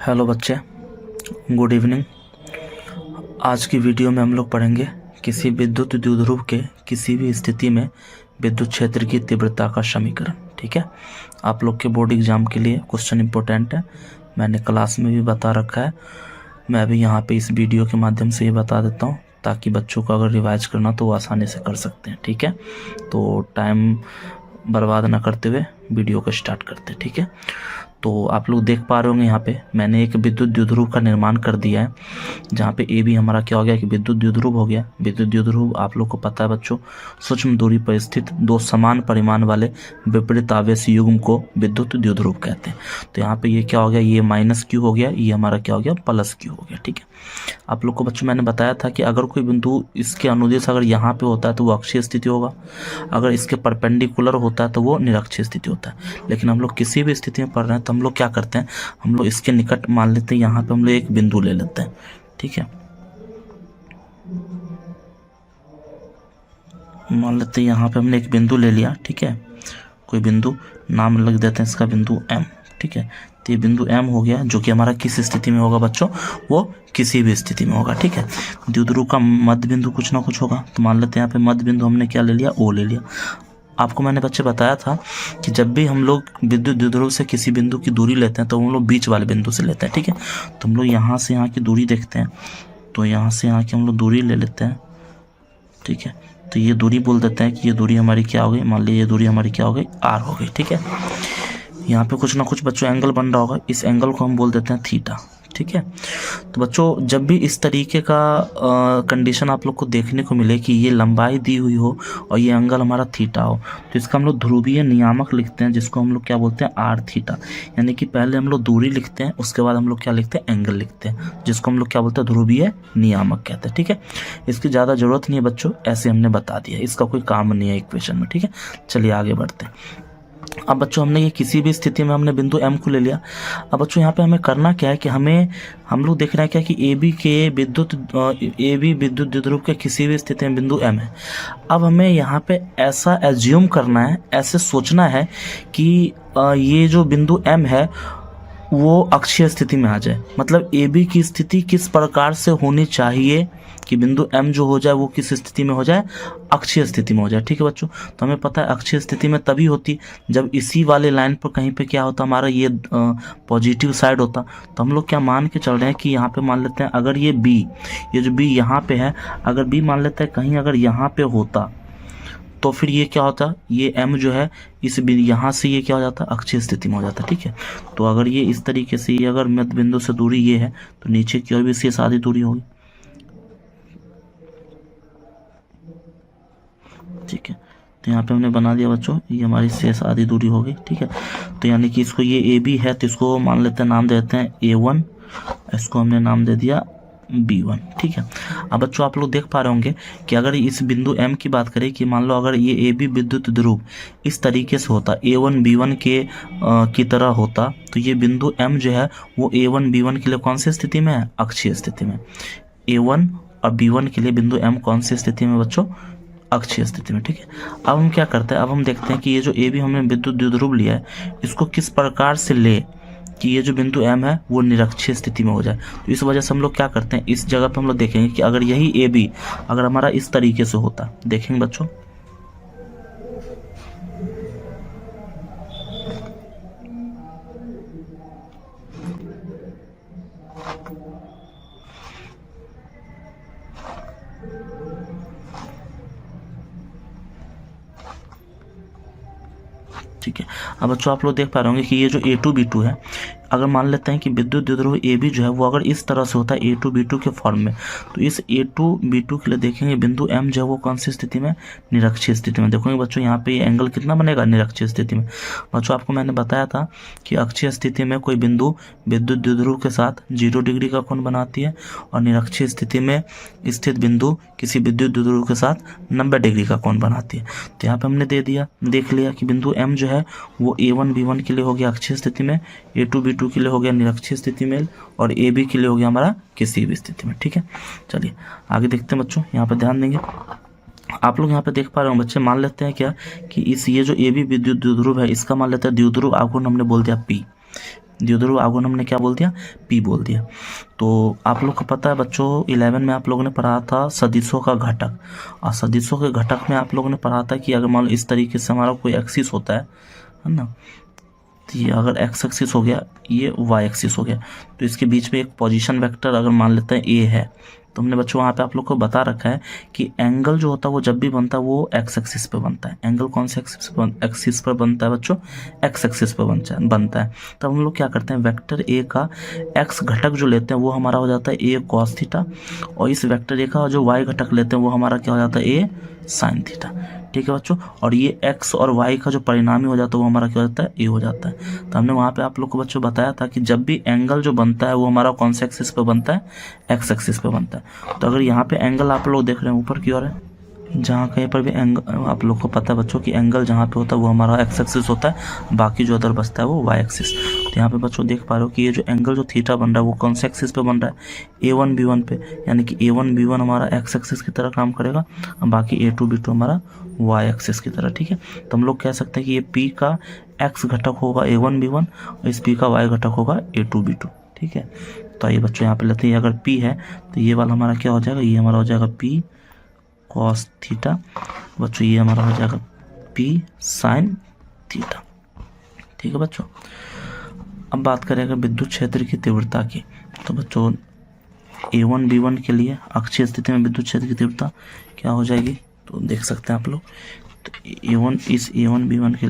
Hello बच्चे, good evening. आज की वीडियो में हम लोग पढ़ेंगे किसी विद्युत द्विध्रुव के किसी भी स्थिति में विद्युत क्षेत्र की तीव्रता का समीकरण। ठीक है, आप लोग के बोर्ड एग्जाम के लिए क्वेश्चन इम्पोर्टेंट है। मैंने क्लास में भी बता रखा है, मैं अभी यहाँ पे इस वीडियो के माध्यम से ये बता देता हूँ ताकि बच्चों को अगर रिवाइज करना तो वो आसानी से कर सकते हैं। ठीक है, तो टाइम बर्बाद ना करते हुए वीडियो को स्टार्ट करते हैं। ठीक है, तो आप लोग देख पा रहे होंगे यहाँ पे मैंने एक विद्युत द्विध्रुव का निर्माण कर दिया है, जहाँ पे ए भी हमारा क्या हो गया कि विद्युत द्विध्रुव हो गया। विद्युत द्विध्रुव आप लोग को पता है बच्चों, सूक्ष्म दूरी पर स्थित दो समान परिमाण वाले विपरीत आवेश युग्म को विद्युत द्विध्रुव कहते हैं। तो यहाँ पे ये क्या हो गया, ये माइनस क्यू हो गया, ये हमारा क्या हो गया प्लस क्यू हो गया। ठीक है, आप लोग को बच्चों मैंने बताया था कि अगर कोई बिंदु इसके अनुदिश अगर यहाँ पे होता है तो वो अक्षीय स्थिति होगा, अगर इसके परपेंडिकुलर होता है तो वो निरक्षीय स्थिति होता है। लेकिन हम लोग किसी भी स्थिति में पढ़ रहे हैं तो हम लोग क्या करते हैं, हम लोग इसके निकट मान लेते हैं, यहाँ पे हम लोग एक बिंदु ले लेते हैं। ठीक है, मान लेते हैं यहाँ पे हमने एक बिंदु ले लिया। ठीक है, कोई बिंदु नाम लग देते हैं इसका बिंदु M। ठीक है, तो ये बिंदु M हो गया, जो कि हमारा किस स्थिति में होगा बच्चों, वो किसी भी स्थिति में होगा। ठीक है, द्विध्रुव का मध्य बिंदु कुछ ना कुछ होगा, तो मान लेते हैं यहाँ पे मध्य बिंदु हमने क्या ले लिया, O ले लिया। आपको मैंने बच्चे बताया था कि जब भी हम लोग विद्युत द्विध्रुव से किसी बिंदु की दूरी लेते हैं तो हम लोग बीच वाले बिंदु से लेते हैं। ठीक है, तो हम लोग यहाँ से यहाँ की दूरी देखते हैं, तो यहाँ से यहाँ की हम लोग दूरी ले लेते हैं। ठीक है, तो ये दूरी बोल देते हैं कि ये दूरी हमारी क्या हो गई, मान लीजिए ये दूरी हमारी क्या हो गई, R हो गई। ठीक है, यहाँ पे कुछ ना कुछ बच्चों एंगल बन रहा होगा, इस एंगल को हम बोल देते हैं थीटा। ठीक है, तो बच्चों जब भी इस तरीके का कंडीशन आप लोग को देखने को मिले कि ये लंबाई दी हुई हो और ये एंगल हमारा थीटा हो, तो इसका हम लोग ध्रुवीय नियामक लिखते हैं, जिसको हम लोग क्या बोलते हैं, आर थीटा। यानी कि पहले हम लोग दूरी लिखते हैं, उसके बाद हम लोग क्या लिखते हैं, एंगल लिखते हैं, जिसको हम लोग क्या बोलते हैं, ध्रुवीय नियामक कहते हैं। ठीक है, इसकी ज़्यादा जरूरत नहीं है बच्चों, ऐसे हमने बता दिया, इसका कोई काम नहीं है इक्वेशन में। ठीक है, चलिए आगे बढ़ते हैं। अब बच्चों हमने ये किसी भी स्थिति में हमने बिंदु M को ले लिया। अब बच्चों यहाँ पे हमें करना क्या है कि हम लोग देख रहे हैं क्या कि ए बी विद्युत द्विध्रुव के किसी भी स्थिति में बिंदु M है। अब हमें यहाँ पे ऐसा एज्यूम करना है, ऐसे सोचना है कि ये जो बिंदु M है वो अक्षीय स्थिति में आ जाए। मतलब ए बी की स्थिति किस प्रकार से होनी चाहिए कि बिंदु M जो हो जाए वो किस स्थिति में हो जाए, अक्षीय स्थिति में हो जाए। ठीक है बच्चों, तो हमें पता है अक्षीय स्थिति में तभी होती जब इसी वाले लाइन पर कहीं पे क्या होता, हमारा ये पॉजिटिव साइड होता। तो हम लोग क्या मान के चल रहे हैं कि यहाँ पे मान लेते हैं अगर ये B, ये जो B यहाँ पे है, अगर B मान लेते हैं कहीं अगर यहाँ पे होता तो फिर ये क्या होता, ये M जो है इस यहाँ से ये क्या हो जाता, अक्षीय स्थिति में हो जाता। ठीक है, तो अगर ये इस तरीके से, ये अगर मध्य बिंदु से दूरी ये है तो नीचे की ओर भी इससे आधी दूरी होगी। ठीक है, तो यहाँ पे हमने बना दिया बच्चों, ये हमारी शेष आधी दूरी हो गई। ठीक है, तो यानी कि इसको ये ए बी है तो इसको मान लेते हैं, नाम देते हैं A1, इसको हमने नाम दे दिया B1। ठीक है, अब बच्चों आप लोग देख पा रहे होंगे कि अगर इस बिंदु M की बात करें कि मान लो अगर ये ए बी विद्युत ध्रुव इस तरीके से होता, A1 B1 की तरह होता, तो ये बिंदु M जो है वो A1 B1 के लिए कौन सी स्थिति में है, अक्षीय स्थिति में। A1 और B1 के लिए बिंदु M कौन सी स्थिति में बच्चों, अक्षीय स्थिति में। ठीक है, अब हम क्या करते हैं, अब हम देखते हैं कि ये जो ए बी हमने विद्युत द्विध्रुव लिया है, इसको किस प्रकार से ले कि ये जो बिंदु M है वो निरक्षीय स्थिति में हो जाए। तो इस वजह से हम लोग क्या करते हैं, इस जगह पे हम लोग देखेंगे कि अगर यही ए बी अगर हमारा इस तरीके से होता, देखेंगे बच्चों, ठीक है, अब बच्चों आप लोग देख पा रहे होंगे कि ये जो A2 B2 है, अगर मान लेते हैं कि विद्युत द्विध्रुव ए बी जो है वो अगर इस तरह से होता है A2 B2 के फॉर्म में, तो इस A2 B2 के लिए देखेंगे बिंदु M जो है वो कौन सी स्थिति में, निरक्षीय स्थिति में। देखोगे बच्चों यहाँ पे ये एंगल कितना बनेगा, निरक्षीय स्थिति में। बच्चों आपको मैंने बताया था कि अक्षीय स्थिति में कोई बिंदु विद्युत द्विध्रुव के साथ 0 डिग्री का कोण बनाती है और निरक्षीय स्थिति में स्थित बिंदु किसी विद्युत द्विध्रुव के साथ 90 डिग्री का कोण बनाती है। तो यहाँ पे हमने देख लिया कि बिंदु M जो है वो A1 B1 के लिए हो गया अक्षीय स्थिति में, A2 B2 के लिए हो गया निरक्षीय स्थिति में, और ए बी के लिए हो गया हमारा किसी भी स्थिति में। ठीक है, चलिए आगे देखते हैं बच्चों, यहाँ पे ध्यान देंगे। आप लोग यहाँ पे देख पा रहे हो बच्चे, मान लेते हैं क्या कि ये जो ए बी विद्युत द्विध्रुव है, इसका मान लेते हैं द्विध्रुव आघूर्ण हमने बोल दिया P। द्विध्रुव आघूर्ण हमने क्या बोल दिया, P बोल दिया। तो आप लोग को पता है बच्चों 11 में आप लोगों ने पढ़ा था सदिशों का घटक, और सदिशों के घटक में आप लोगों ने पढ़ा था कि अगर मान लो इस तरीके से हमारा कोई एक्सिस होता है ना, तो ये अगर एक्स एक्सिस हो गया, ये वाई एक्सिस हो गया, तो इसके बीच में एक पोजीशन वेक्टर अगर मान लेते हैं ए है, तो हमने बच्चों वहाँ पे आप लोग को बता रखा है कि एंगल जो होता है वो जब भी बनता है वो एक्स एक्सिस पे बनता है। एंगल कौन से एक्सिस पर बनता है बच्चों, एक्स एक्सिस पे बनता है। तब हम लोग क्या करते हैं, वेक्टर ए का एक्स घटक जो लेते हैं वो हमारा हो जाता है ए कॉस थीटा, और इस वेक्टर ए का जो वाई घटक लेते हैं वो हमारा क्या हो जाता है ए साइन थीटा। ठीक है बच्चों, और ये x और y का जो परिणामी हो जाता है वो हमारा क्या हो जाता है, a हो जाता है। तो हमने वहाँ पे आप लोग को बच्चों बताया था कि जब भी एंगल जो बनता है वो हमारा कौन से एक्सिस पे बनता है, x एक्सिस पे बनता है। तो अगर यहाँ पे एंगल आप लोग देख रहे हैं ऊपर की ओर है, जहाँ कहीं पर भी एंगल आप लोग को पता है बच्चों कि एंगल जहाँ पे होता है वो हमारा एक्स एक्सिस होता है, बाकी जो अदर बचता है वो वाई एक्सिस। तो यहाँ पे बच्चों देख पा रहे हो कि ये जो एंगल जो थीटा बन रहा है वो कौन से एक्सिस पे बन रहा है, A1 B1 पे, यानी कि A1 B1 हमारा एक्स एक्सिस की तरह काम करेगा, और बाकी A2 B2 हमारा वाई एक्सिस की तरह। ठीक है, तो हम लोग कह सकते हैं कि ये P का एक्स घटक होगा A1 B1 और इस P का वाई घटक होगा A2 B2। ठीक है, तो आइए बच्चों यहाँ पे लेते हैं, अगर P है तो ये वाला हमारा क्या हो जाएगा, ये हमारा हो जाएगा P कॉस थीटा, बच्चों ये हमारा हो जाएगा P साइन थीटा। ठीक है बच्चों, अब बात करें अगर विद्युत क्षेत्र की तीव्रता की, तो बच्चों A1 B1 के लिए अक्षीय स्थिति में विद्युत क्षेत्र की तीव्रता क्या हो जाएगी, तो देख सकते हैं आप लोग। तो A1 इस A1 B1 के